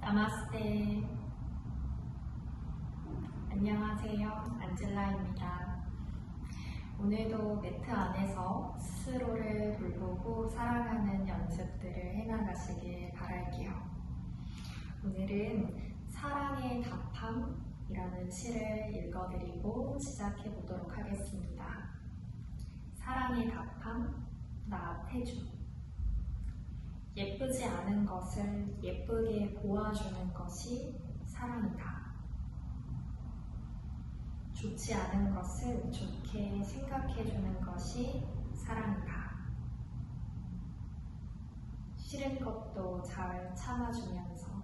나마스테. 안녕하세요. 안젤라입니다. 오늘도 매트 안에서 스스로를 돌보고 사랑하는 연습들을 해나가시길 바랄게요. 오늘은 사랑의 답함이라는 시를 읽어드리고 시작해 보도록 하겠습니다. 사랑의 답함, 나 태주. 예쁘지 않은 것을 예쁘게 보아주는 것이 사랑이다. 좋지 않은 것을 좋게 생각해주는 것이 사랑이다. 싫은 것도 잘 참아주면서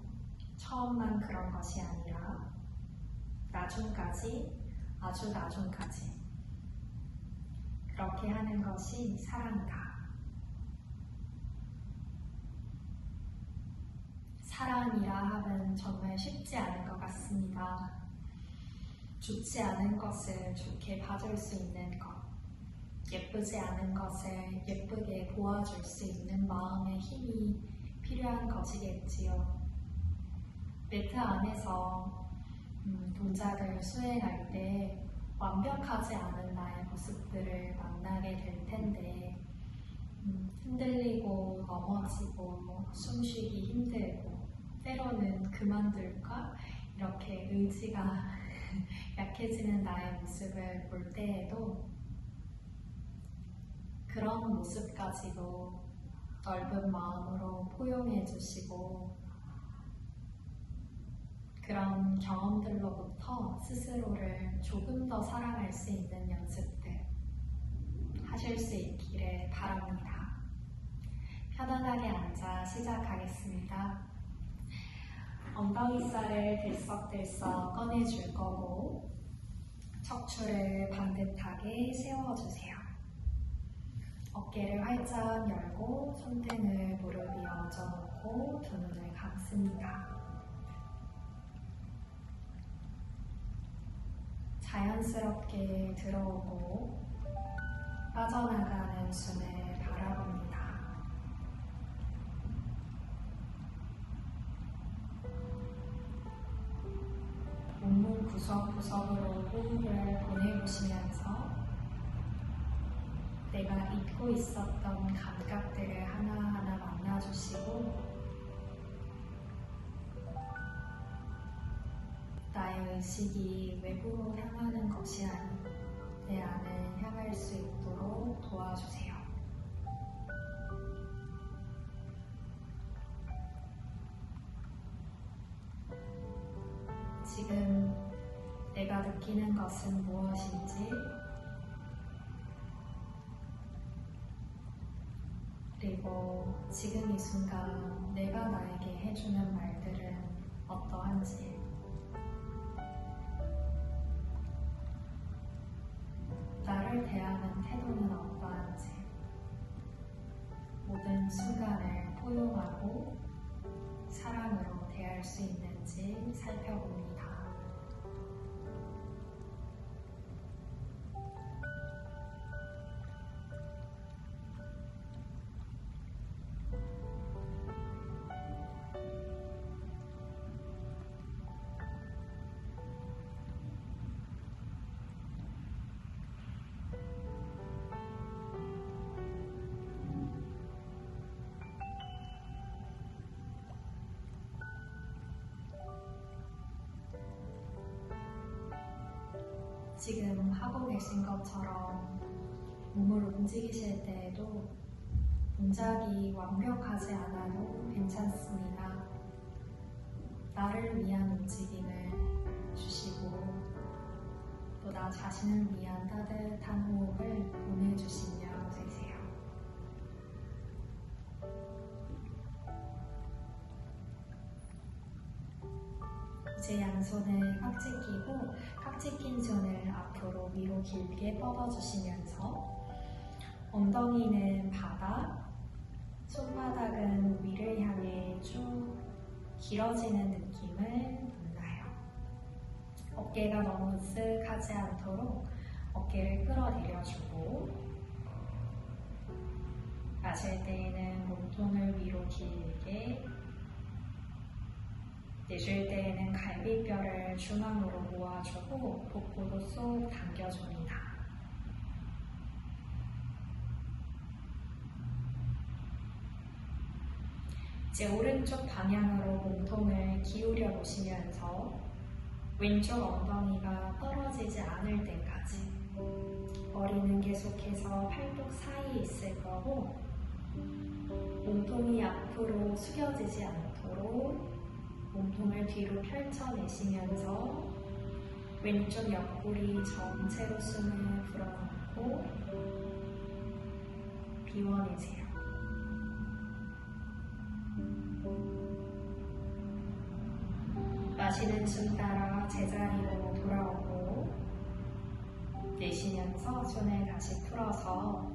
처음만 그런 것이 아니라 나중까지, 아주 나중까지 그렇게 하는 것이 사랑이다. 사랑이라 하면 정말 쉽지 않은 것 같습니다. 좋지 않은 것을 좋게 봐줄 수 있는 것, 예쁘지 않은 것을 예쁘게 보아줄 수 있는 마음의 힘이 필요한 것이겠지요. 매트 안에서 동작을 수행할 때 완벽하지 않은 나의 모습들을 만나게 될 텐데 흔들리고 넘어지고 숨쉬기 힘들고 때로는 그만둘까? 이렇게 의지가 약해지는 나의 모습을 볼 때에도 그런 모습까지도 넓은 마음으로 포용해 주시고 그런 경험들로부터 스스로를 조금 더 사랑할 수 있는 연습들 하실 수 있기를 바랍니다. 편안하게 앉아 시작하겠습니다. 엉덩이살을 들썩들썩 꺼내줄 거고 척추를 반듯하게 세워주세요. 어깨를 활짝 열고 손등을 무릎 위에 얹어놓고 두 눈을 감습니다. 자연스럽게 들어오고 빠져나가는 숨을 바라봅니다. 몸 구석구석으로 호흡을 보내보시면서 내가 잊고 있었던 감각들을 하나하나 만나주시고 나의 의식이 외부로 향하는 것이 아닌 내 안을 향할 수 있도록 도와주세요. 지금 내가 느끼는 것은 무엇인지 그리고 지금 이 순간 내가 나에게 해주는 말들은 어떠한지 나를 대하는 태도는 어떠한지 모든 순간을 포용하고 사랑으로 대할 수 있는지 살펴봅니다. 지금 하고 계신 것처럼 몸을 움직이실 때에도 동작이 완벽하지 않아도 괜찮습니다. 나를 위한 움직임을 주시고 또 나 자신을 위한 따뜻한 호흡을 보내주시며 되세요. 이제 양손을 깍지 끼고 깍지 낀 손을 앞으로 위로 길게 뻗어주시면서 엉덩이는 바닥, 손바닥은 위를 향해 쭉 길어지는 느낌을 받나요? 어깨가 너무 으쓱하지 않도록 어깨를 끌어내려주고 마실 때에는 몸통을 위로 길게 내쉴 때에는 갈비뼈를 중앙으로 모아주고 복부도 쏙 당겨줍니다. 이제 오른쪽 방향으로 몸통을 기울여 보시면서 왼쪽 엉덩이가 떨어지지 않을 때까지 머리는 계속해서 팔뚝 사이에 있을 거고 몸통이 앞으로 숙여지지 않도록 몸통을 뒤로 펼쳐내시면서 왼쪽 옆구리 전체로 숨을 불어넣고 비워내세요. 마시는 숨 따라 제자리로 돌아오고 내쉬면서 손을 다시 풀어서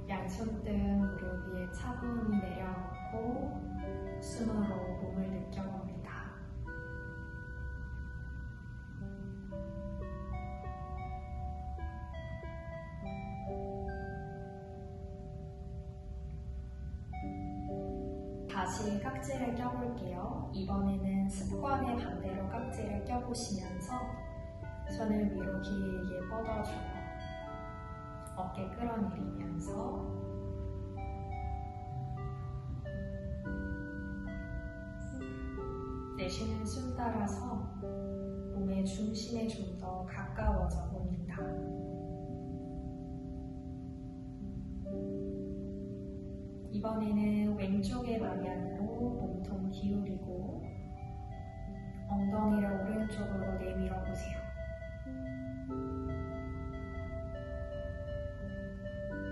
양손등 무릎 위에 차분히 내려놓고 숨으로 몸을 느껴봅니다. 다시 깍지를 껴볼게요. 이번에는 습관의 반대로 깍지를 껴보시면서 손을 위로 길게 뻗어주고 어깨 끌어내리면서 내쉬는 숨 따라서 몸의 중심에 좀 더 가까워져 봅니다. 이번에는 왼쪽의 방향으로 몸통 기울이고 엉덩이를 오른쪽으로 내밀어 보세요.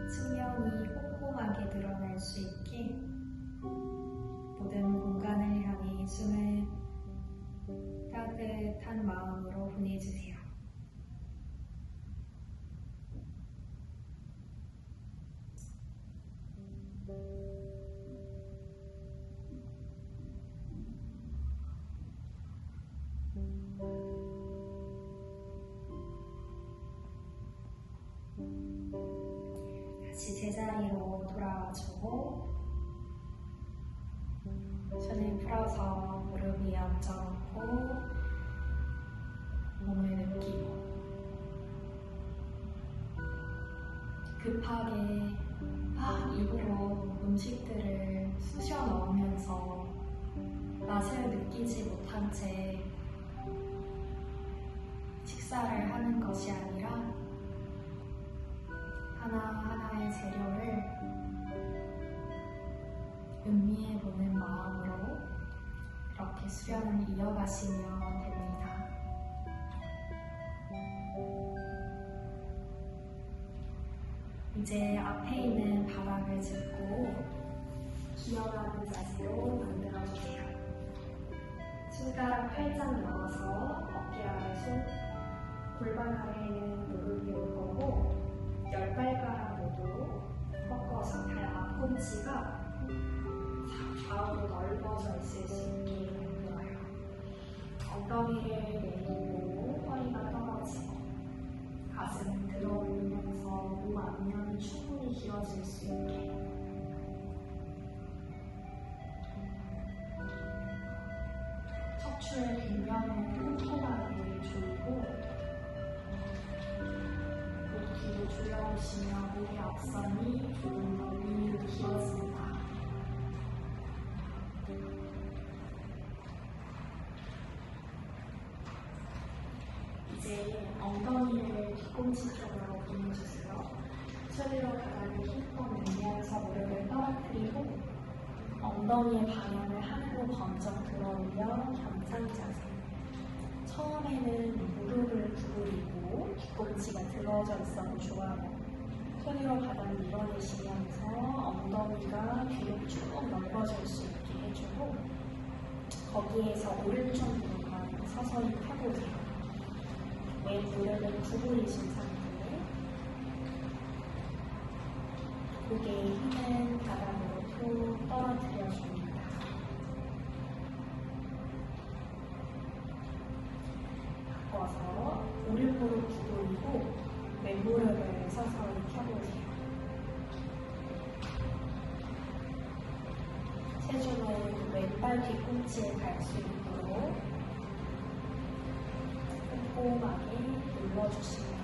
측면이 꼼꼼하게 드러날 수 있게 모든 공간을 향해 숨을 따뜻한 마음으로 보내주세요. 다시 제자리로 돌아와주고 손을 풀어서 무릎 위에 얹어놓고 몸을 느끼고 급하게 입으로 음식들을 쑤셔 넣으면서 맛을 느끼지 못한 채 식사를 하는 것이 아니라 하나하나의 재료를 음미해보는 마음으로 그렇게 수련을 이어가시면 됩니다. 이제 앞에 있는 바닥을 짚고 기어가는 자세로 만들어주세요. 손가락 활짝 넣어서 어깨 아래손, 골반 아래에는 무릎이 올 거고 10발가락 모두 꺾어서 발 앞꿈치가 좌우로 넓어져 있을 수 있게 만들어요. 엉덩이를 내리고 허리가 떨어지고 가슴 들어 올리면서 몸 앞면이 충분히 길어질 수 있게 척추의 균형을 꼼꼼하게 조이고 뒤로 조여보시면 목의 앞선이 조금 더 위로 길어집니다. 이제 엉덩이를 뒤꿈치 쪽으로 보내주세요. 손으로 바닥을 힘껏 밀면서 무릎을 떨어뜨리고 엉덩이의 방향을 하늘로 번쩍 들어올려 경상 자세. 처음에는 무릎을 구부리고 뒤꿈치가 들어져 있어도 좋아요. 손으로 바닥 밀어내시면서 엉덩이가 뒤로 쭉 넓어질 수 있게 해주고 거기에서 오른쪽 무릎만 서서히 펴보세요. 왼 무릎을 구부리신 상태에 고개의 힘은 바닥으로 툭 떨어뜨려줍니다. 바꿔서 오른 무릎 구부리고 왼 무릎을 서서히 펴보세요. 체중을 왼발 뒤꿈치에 갈 수 있도록 꼼꼼하게 눌러주시고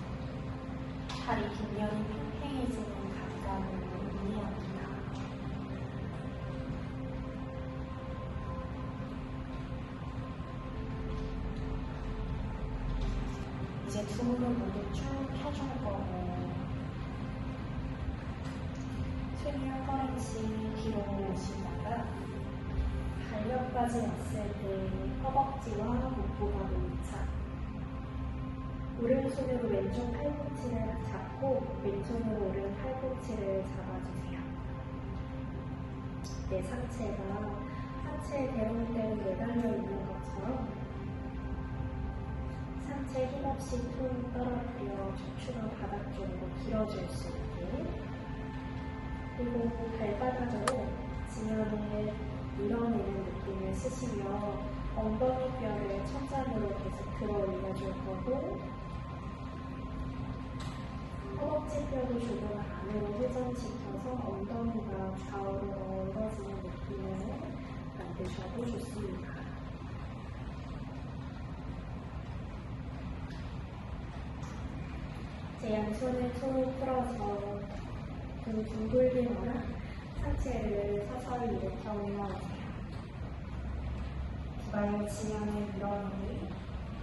다리 뒷면이 팽팽해지는 감각을 이해합니다. 이제 두 무릎 모두 쭉 펴줄 거고 손이 한 걸음씩 뒤로 오시다가 달력까지 왔을 때 허벅지와 목보가 밀착. 오른손으로 왼쪽 팔꿈치를 잡고 왼손으로 오른 팔꿈치를 잡아주세요. 내 상체에 대롱대롱 매달려 있는 것처럼 상체 힘없이 툭 떨어뜨려 척추가 바닥 쪽으로 길어질 수 있게, 그리고 발바닥으로 지면을 밀어내는 느낌을 쓰시며 엉덩이 뼈를 천장으로 계속 들어 올려줄 거고, 허벅지 뼈도 조금 안으로 회전시켜서 엉덩이가 좌우로 넓어지는 느낌을 만드셔도 좋습니다. 제 양손을 툭 풀어서 등 둥글리거나 상체를 서서히 일으켜 올라오세요. 두 발로 지면을 밀어넣으니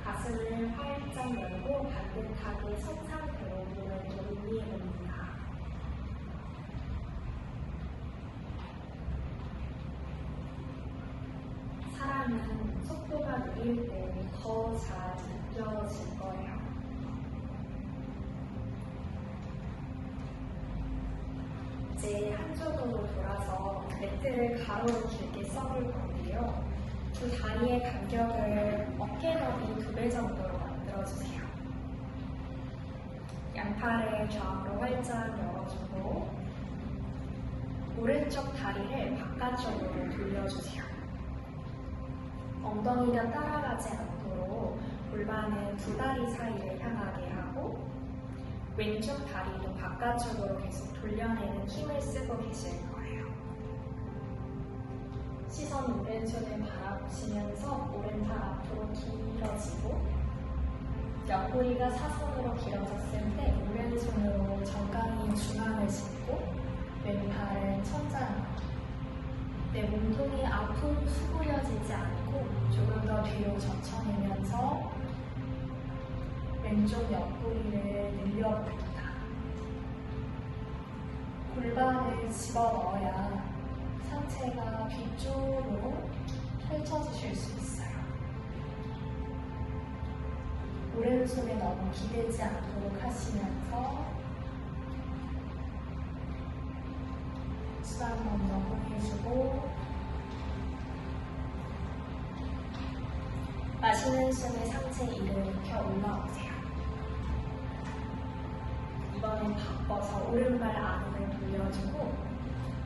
가슴을 활짝 열고 반듯하게 선 상태로 몸을 돌리해봅니다. 사람은 속도가 느릴 때 더 잘 느껴질 거예요. 이제 한쪽으로 돌아서 매트를 가로로 길게 써볼 건데요. 두 다리의 간격을 어깨 너비 2배 정도로 만들어주세요. 양팔을 좌우로 활짝 열어주고 오른쪽 다리를 바깥쪽으로 돌려주세요. 엉덩이가 따라가지 않도록 골반은 두 다리 사이를 향하게 하고 왼쪽 다리도 바깥쪽으로 계속 돌려내는 힘을 쓰고 계실 거예요. 시선 오른손을 바라보시면서 오른팔 앞으로 길어지고 옆구리가 사선으로 길어졌을 때 오른손으로 정강이 중앙을 짚고 왼팔은 천장으로, 내 몸통이 앞으로 수그려지지 않고 조금 더 뒤로 젖혀내면서 왼쪽 옆구리를 늘려봅니다. 골반을 집어넣어야 상체가 뒤쪽으로 펼쳐지실 수 있어요. 오른손에 너무 기대지 않도록 하시면서 수박 먼저 보내주고 마시는 숨에 상체 일으켜 올라오세요. 이번엔 바꿔서 오른발 안으로 돌려주고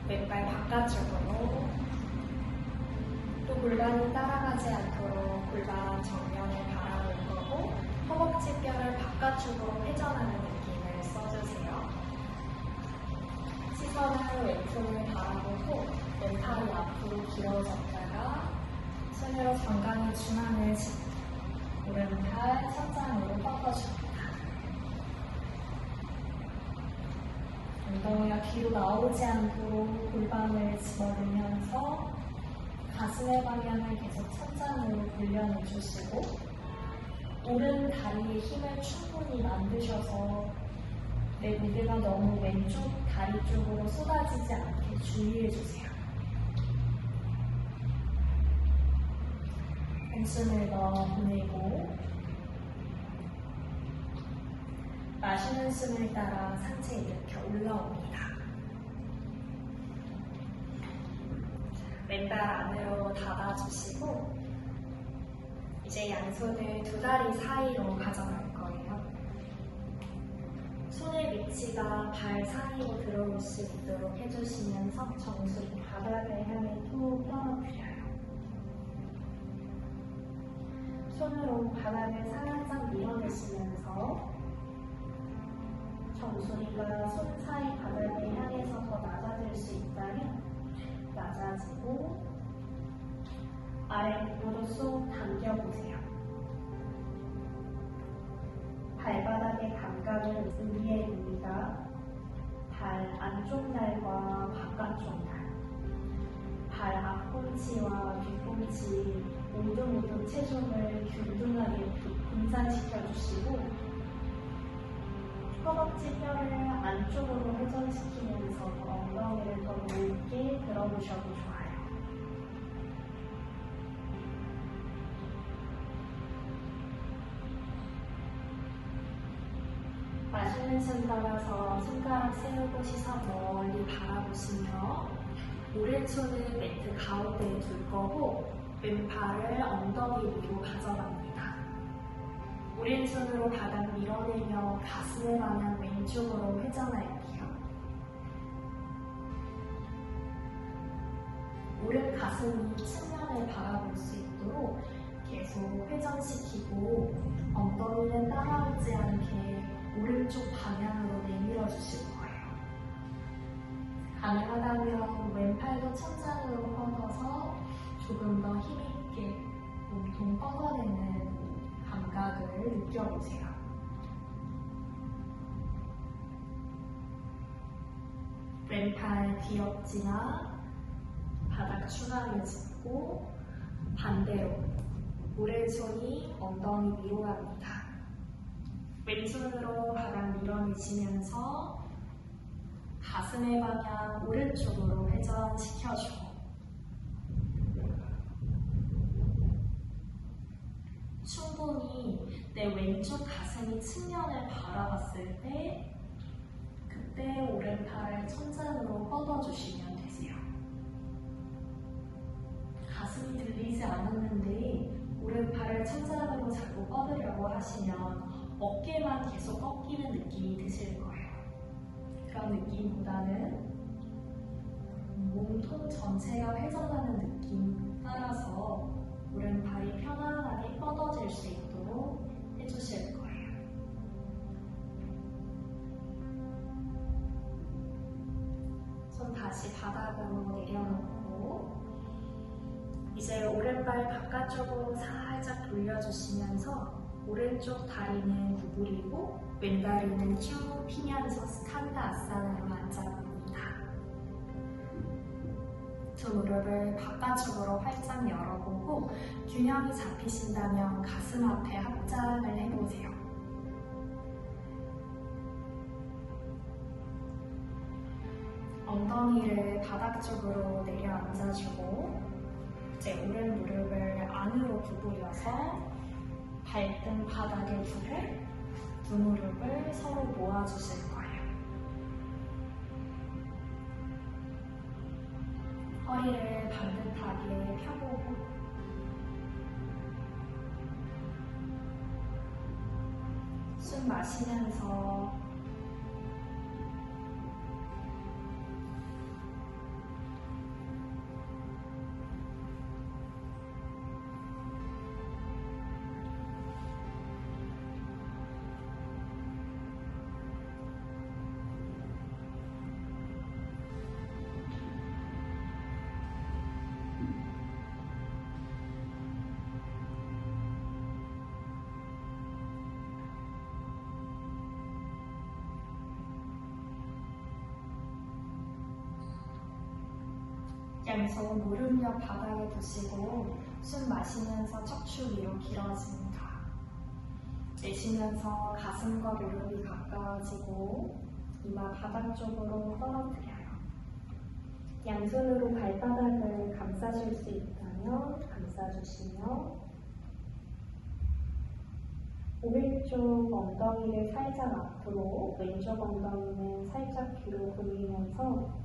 왼발 바깥쪽으로, 또 골반이 따라가지 않도록 골반 정면을 바라볼 거고 허벅지 뼈를 바깥쪽으로 회전하는 느낌을 써주세요. 시선을 왼손을 바라보고 왼팔이 앞으로 길어졌다가 손으로 정강이 중앙을 짚고 오른팔 천장으로 뻗어줍니다. 엉덩이가 뒤로 나오지 않도록 골반을 집어넣으면서 가슴의 방향을 계속 천장으로 돌려내주시고 오른 다리에 힘을 충분히 만드셔서 내 무게가 너무 왼쪽 다리 쪽으로 쏟아지지 않게 주의해주세요. 한숨을 더 보내고 마시는 숨을 따라 상체 일으켜 올라옵니다. 왼발 안으로 닫아주시고 이제 양손을 두 다리 사이로 가져갈 거예요. 손의 위치가 발 사이로 들어올 수 있도록 해주시면서 정수리 바닥을 향해 툭 떨어뜨려요. 손으로 바닥을 살짝 밀어내시면서 정수리가 손 사이 바닥을 향해서 더 낮아질 수 있다면 낮아지고 아랫부분으로 쏙 당겨보세요. 발바닥의 감각은 우리의 무리가 발 안쪽 날과 바깥쪽 날, 발 앞꿈치와 뒷꿈치 모두 체중을 균등하게 분산시켜주시고 허벅지 뼈를 안쪽으로 회전시키면서 엉덩이를 더 높게 들어보셔도 좋아요. 마시는 숨 따라서 손가락 세우고 시선 멀리 바라보시며 오른손은 매트 가운데에 둘 거고 왼팔을 엉덩이 위로 가져갑니다. 오른손으로 바닥 밀어내며 가슴을 방향 왼쪽으로 회전할게요. 오른 가슴이 측면을 바라볼 수 있도록 계속 회전시키고 엉덩이는 따라오지 않게 오른쪽 방향으로 내밀어 주실 거예요. 가능하다면 왼팔도 천장으로 뻗어서 조금 더 힘있게 몸통 뻗어내는 감각을 느껴보세요. 왼팔 뒤엎지나 바닥 중앙을 짚고 반대로 오른손이 엉덩이 위로 갑니다. 왼손으로 바닥 밀어내시면서 가슴의 방향 오른쪽으로 회전시켜주고 충분히 내 왼쪽 가슴이 측면을 바라봤을 때 그때 오른팔을 천장으로 뻗어주시면 되세요. 가슴이 들리지 않았는데 오른팔을 천장으로 자꾸 뻗으려고 하시면 어깨만 계속 꺾이는 느낌이 드실 거예요. 그런 느낌보다는 몸통 전체가 회전하는 느낌 따라서 오른팔이 편안하게 뻗어질 수 있도록 해주실 거예요. 손 다시 바닥으로 내려놓고 이제 오른발 바깥쪽으로 살짝 돌려주시면서 오른쪽 다리는 구부리고 왼다리는 쭉 피면서 스칸다 아사나로 앉아봅니다. 두 무릎을 바깥쪽으로 활짝 열어보고 균형이 잡히신다면 가슴 앞에 합장을 해보세요. 엉덩이를 바닥 쪽으로 내려앉아주고 이제 오른 무릎을 안으로 구부려서 발등 바닥에 두고 두 무릎을 서로 모아주실 거예요. 허리를 반듯하게 펴보고 숨 마시면서 양손 무릎 옆 바닥에 두시고 숨 마시면서 척추 위로 길어집니다. 내쉬면서 가슴과 무릎이 가까워지고 이마 바닥 쪽으로 떨어뜨려요. 양손으로 발바닥을 감싸줄 수 있다면 감싸주시며 오른쪽 엉덩이를 살짝 앞으로 왼쪽 엉덩이는 살짝 뒤로 돌리면서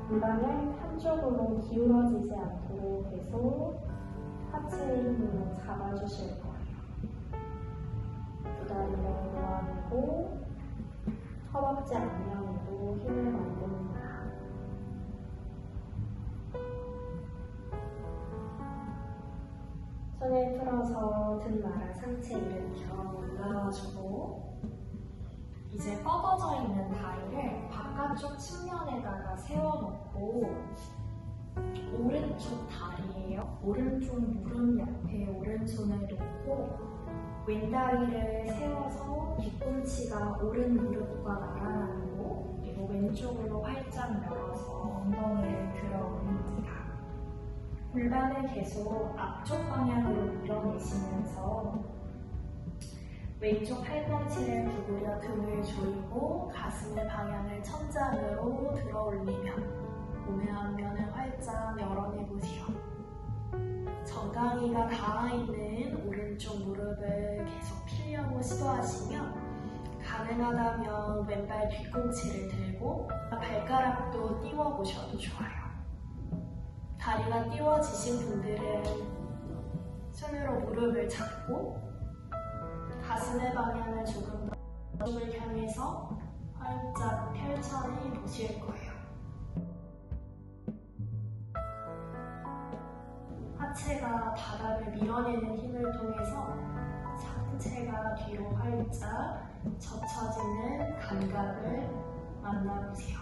골반을 한쪽으로 기울어지지 않도록 계속 하체의 힘으로 잡아주실 거예요. 두 다리를 모아내고 허벅지 앞면으로 힘을 만듭니다. 손을 풀어서 등 말아 상체 일으켜 올라와주고 이제 뻗어져 있는 다리를 바깥쪽 측면에다가 세워놓고 오른쪽 다리예요. 오른쪽 무릎 옆에 오른손을 놓고 왼다리를 세워서 뒤꿈치가 오른 무릎과 나란하고 그리고 왼쪽으로 활짝 열어서 엉덩이를 들어 올립니다. 골반을 계속 앞쪽 방향으로 밀어내시면서 왼쪽 팔꿈치를 구부려 등을 조이고 가슴의 방향을 천장으로 들어 올리며 몸의 앞면을 활짝 열어내보세요. 정강이가 닿아있는 오른쪽 무릎을 계속 펴려고 시도하시며 가능하다면 왼발 뒤꿈치를 들고 발가락도 띄워보셔도 좋아요. 다리가 띄워지신 분들은 손으로 무릎을 잡고 가슴의 방향을 조금 더 왼쪽을 향해서 활짝 펼쳐내 보실 거예요. 하체가 바닥을 밀어내는 힘을 통해서 상체가 뒤로 활짝 젖혀지는 감각을 만나보세요.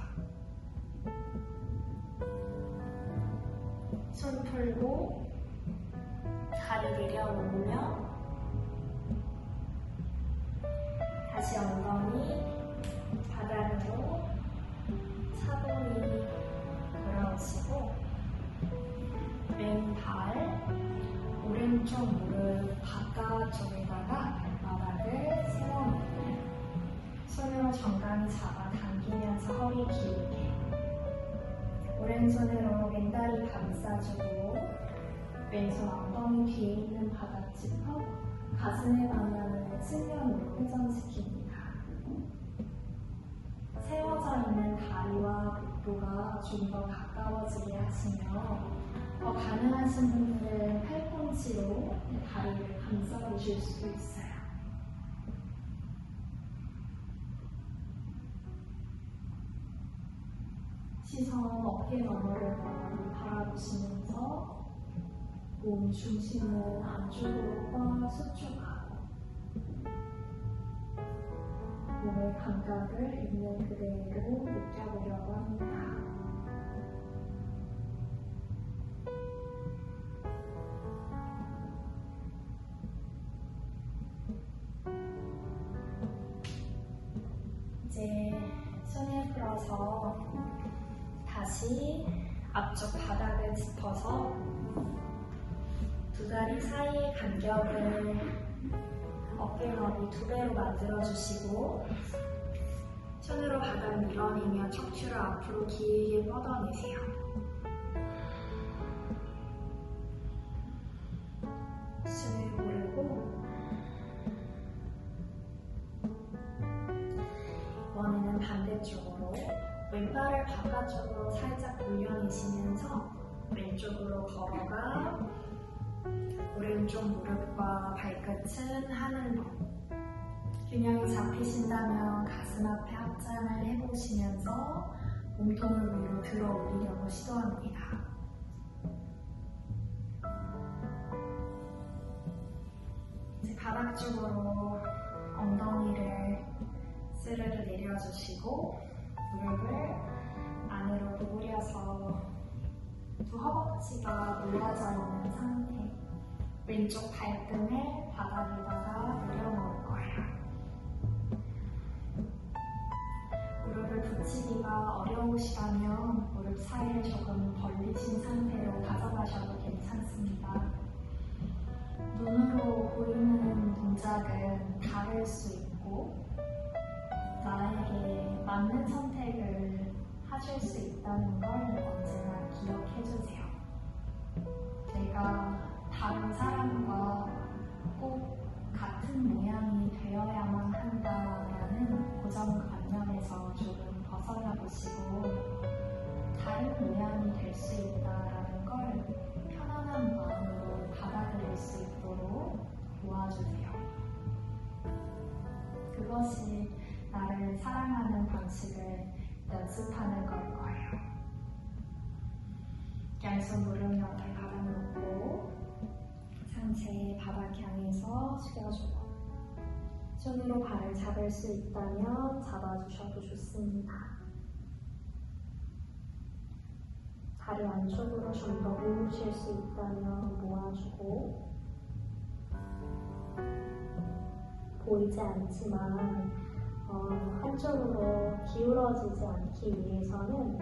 손 풀고 다리 내려놓으며 다시 엉덩이 바닥으로 차분히 돌아오시고 왼발 오른쪽 무릎 바깥쪽에다가 발바닥을 세워놓고 손으로 정강이 잡아당기면서 허리 길게 오른손으로 왼다리 감싸주고 왼손 엉덩이 뒤에 있는 바닥 짚어 가슴의 방향을 측면으로 회전시킵니다. 세워져 있는 다리와 복부가 좀 더 가까워지게 하시며 가능하신 분들은 팔꿈치로 다리를 감싸주실 수도 있어요. 시선 어깨 너머를 바라보시면서 몸 중심을 안쪽으로 수축하고 몸의 감각을 있는 그대로 느껴보려고 합니다. 이제 손을 풀어서 다시 앞쪽 바닥을 짚어서 두 다리 사이의 간격을 어깨 너비 2배로 만들어주시고 손으로 바닥 밀어내며 척추를 앞으로 길게 뻗어내세요. 숨을 고르고 이번에는 반대쪽으로 왼발을 바깥쪽으로 살짝 돌려내시면서 왼쪽으로 걸어가 오른쪽 무릎과 발끝은 하늘로 균형이 잡히신다면 가슴 앞에 합장을 해보시면서 몸통을 위로 들어 올리려고 시도합니다. 이제 바닥 쪽으로 엉덩이를 스르르 내려주시고 무릎을 안으로 구부려서 두 허벅지가 모아져 있는 상태 왼쪽 발등을 바닥에다가 내려놓을 거예요. 무릎을 붙이기가 어려우시다면 무릎 사이를 조금 벌리신 상태로 가져가셔도 괜찮습니다. 눈으로 보이는 동작은 다를 수 있고 나에게 맞는 선택을 하실 수 있다는 걸 언제나 기억해주세요. 내가 다른 사람과 꼭 같은 모양이 되어야만 한다라는 고정관념에서 조금 벗어나 보시고 다른 모양이 될 수 있다라는 걸 편안한 마음으로 받아들일 수 있도록 도와주세요. 그것이 나를 사랑하는 방식을 연습하는 걸 거예요. 양손 무릎 옆에 바닥 놓고 상체 바닥 향해서 숙여주고 손으로 발을 잡을 수 있다면 잡아주셔도 좋습니다. 다리 안쪽으로 좀 더 모으실 수 있다면 모아주고, 보이지 않지만 한쪽으로 기울어지지 않기 위해서는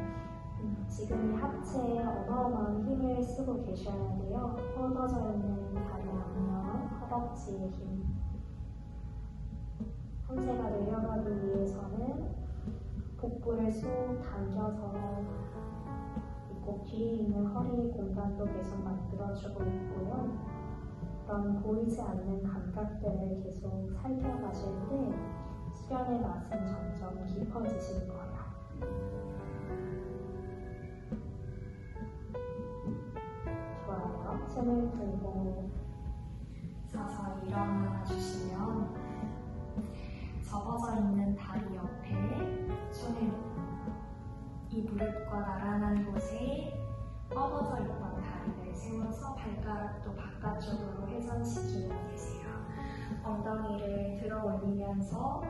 지금 이 하체에 어마어마한 힘을 쓰고 계셔야 돼요. 뻗어져 있는 다리 앞면, 허벅지의 힘. 상체가 내려가기 위해서는 복부를 쏙 당겨서 꼭 뒤에 있는 허리 공간도 계속 만들어주고 있고요. 그런 보이지 않는 감각들을 계속 살펴가실 때 수련의 맛은 점점 깊어지실 거예요. 좋아요. 숨을 풀고 서서 일어나 주시면 접어져 있는 다리 옆에 손을 놓고 이 무릎과 나란한 곳에 뻗어져 있던 다리를 세워서 발가락도 바깥쪽으로 회전시키며 계세요. 엉덩이를 들어 올리면서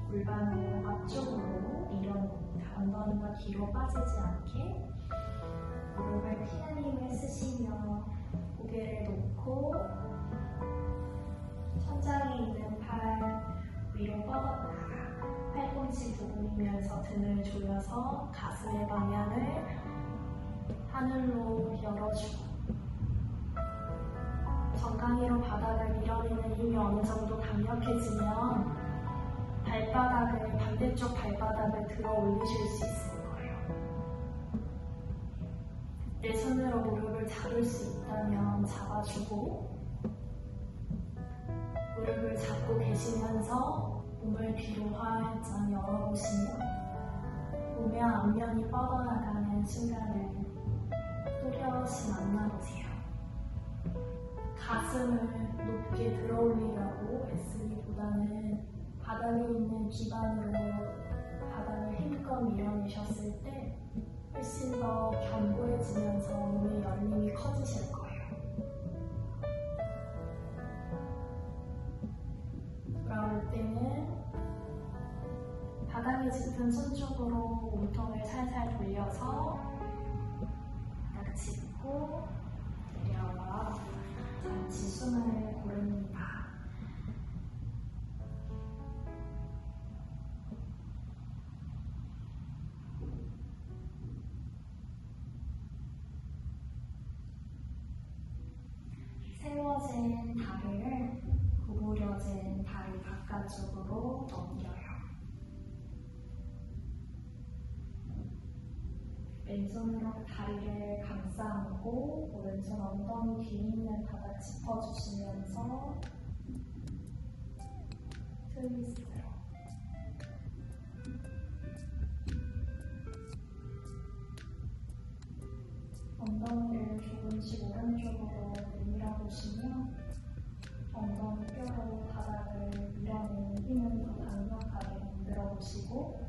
골반을 앞쪽으로 밀어냅니다. 엉덩이가 뒤로 빠지지 않게 무릎을 피는 힘을 쓰시며 고개를 놓고 천장에 있는 팔 위로 뻗었다가 팔꿈치 구부리면서 등을 조여서 가슴의 방향을 하늘로 열어주고 정강이로 바닥을 밀어내는 힘이 어느 정도 강력해지면 반대쪽 발바닥을 들어 올리실 수 있을 거예요. 내 손으로 무릎을 잡을 수 있다면 잡아주고 무릎을 잡고 계시면서 몸을 뒤로 활짝 열어보시면 몸의 앞면이 뻗어나가는 순간을 또렷이 만나보세요. 가슴을 높게 들어올리려고 애쓰기보다는 바닥에 있는 기반으로 바닥을 힘껏 밀어내셨을 때 훨씬 더 견고해지면서 몸의 열림이 커지실 거예요. 돌아올 때는 바닥에 짚은 손 쪽으로 몸통을 살살 돌려서 바닥 짚고 내려와 잠시 숨을 고릅니다. 세워진 다리를 구부려진 다리 바깥쪽으로 넘겨요. 왼손으로 다리를 감싸 안고 오른손 엉덩이 뒤에 있는 바닥 짚어주시면서 트위스트로 엉덩이를 조금씩 오른쪽으로 내밀어 보시면 엉덩이 뼈로 바닥을 밀어내는 힘을 더 강력하게 만들어 보시고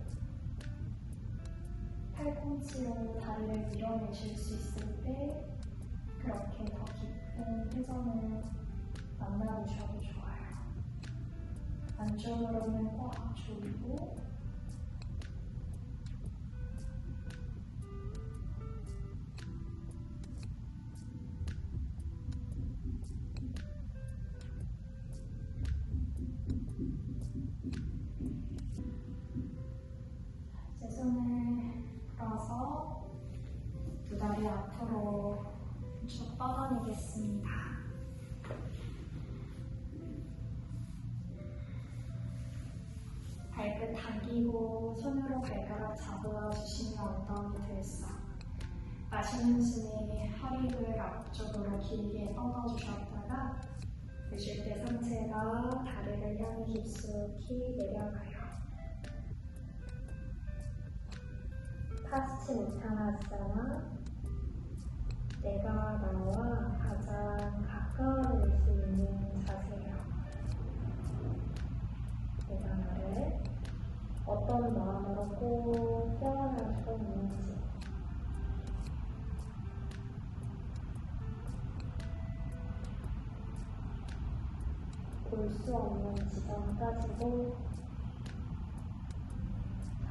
팔꿈치로 다리를 밀어내실 수 있을 때 그렇게 더 깊은 회전을 만나보셔도 좋아요. 안쪽으로는 꽉 조이고 제 손을 풀어서 두 다리 앞으로 쭉 뻗어내겠습니다. 발끝 당기고 손으로 발가락 잡아주시면 엉덩이 들썩. 마시는 숨에 허리를 앞쪽으로 길게 뻗어주셨다가 드실 때 상체가 다리를 향해 깊숙이 내려가요. 파스치무타나사나 내가 나와 가장 가까워질 수 있는 자세예요. 내가 나를 어떤 마음으로 꼭 깨어나고 있는지 볼 수 없는 지점까지도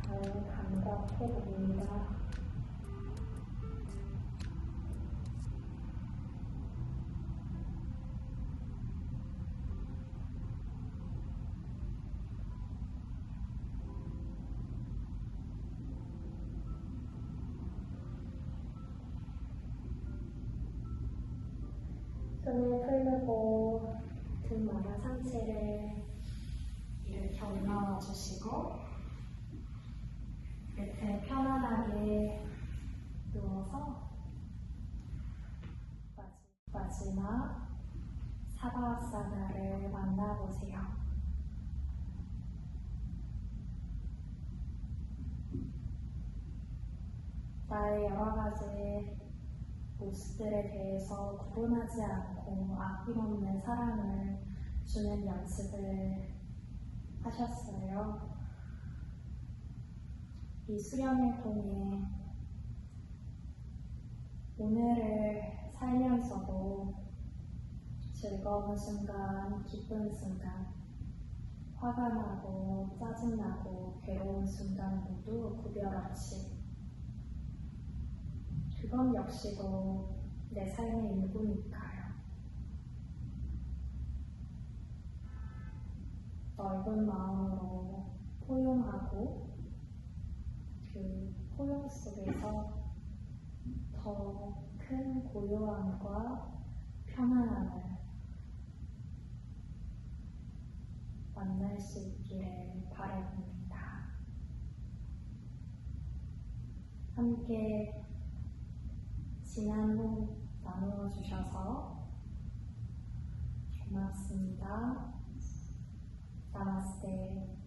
잘 감각해 봅니다. 숨을 풀고 등마다 상체를 이렇게 올라와 주시고 밑에 편안하게 누워서 마지막 사바아사나를 만나보세요. 나의 여러 가지 모습들에 대해서 구분하지 않고 아낌없는 사랑을 주는 연습을 하셨어요. 이 수련을 통해 오늘을 살면서도 즐거운 순간, 기쁜 순간, 화가 나고 짜증나고 괴로운 순간 모두 구별 없이 그건 역시도 내 삶의 일부니까요. 넓은 마음으로 포용하고 그 포용 속에서 더 큰 고요함과 편안함을 만날 수 있기를 바라봅니다. 함께 지난 후 나누어 주셔서 고맙습니다. 나마스테.